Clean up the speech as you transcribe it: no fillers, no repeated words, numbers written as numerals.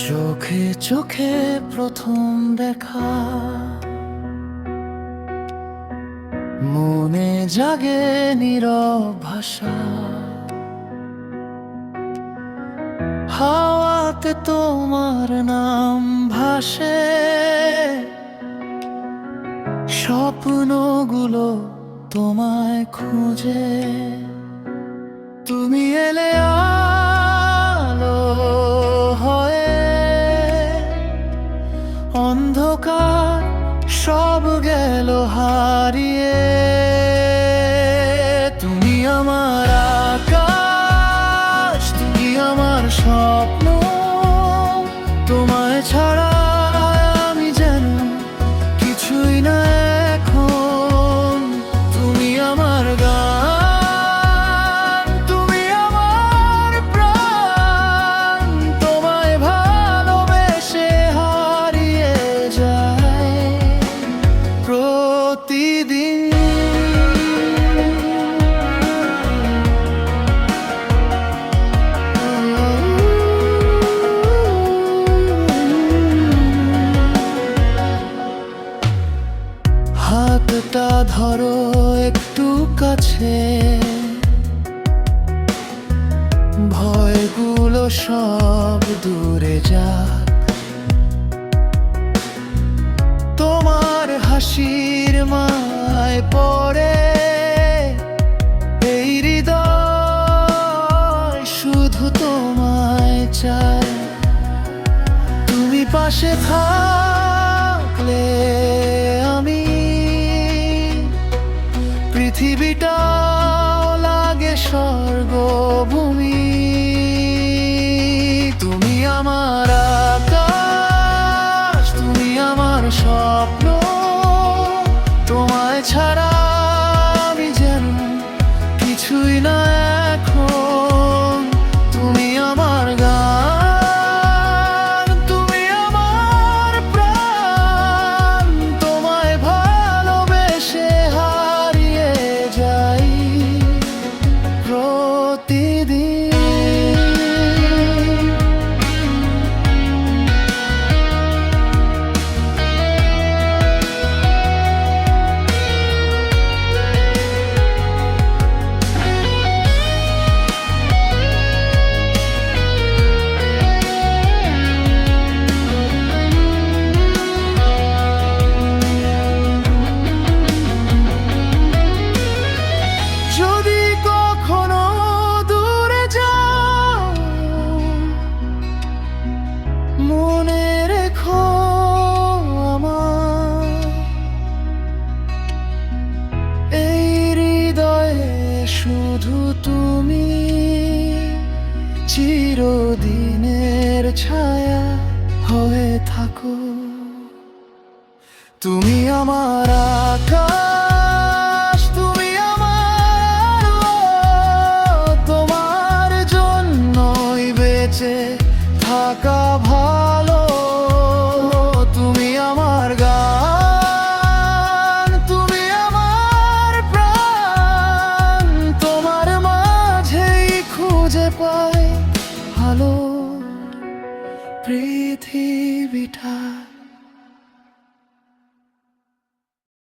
চোখে চোখে প্রথম দেখা, মনে জাগে নীরব ভাষা, হাওয়াতে তোমার নাম ভাসে, স্বপ্নগুলো তোমায় খুঁজে। তুমি এলে আলো হয়ে, অন্ধকার সব গেল হারিয়ে। তুমি আমার আকাশ, তুমি আমার স্বপ্ন, তোমায় ছাড়া আমি যেন কিছুই না এখন। তুমি আমার গান, তুমি আমার প্রাণ, তোমায় ভালোবেসে হারিয়ে যায় প্রতিদিন। হাতটা ধরো একটু কাছে, ভয়গুলো সব দূরে যাক। তোমার হাসির মায় পড়ে এই হৃদয় শুধু তোমায় চায়। তুমি পাশে থাকলে আমি পৃথিবীটাও লাগে স্বর্গভূমি। তুমি আমার আকাশ, তুমি আমার স্বপ্ন, তোমায় ছাড়া আমি যেন কিছুই না এখন। তুমি আমার গান, তুমি আমার প্রাণ, তোমায় ভালোবেসে হারিয়ে যাই প্রতিদিন। যদি কখনো দূরে যাও, মনে রেখো আমার এই হৃদয়ে শুধু তুমি, চিরদিনের ছায়া হয়ে থাকো। তুমি আমার আকাশ, তুমি আমার আলো, তোমার জন্যই বেঁচে থাকা ভালো। তুমি আমার গান, তুমি আমার প্রাণ, তোমার মাঝেই খুঁজে পাই ভালো পৃথিবীটা।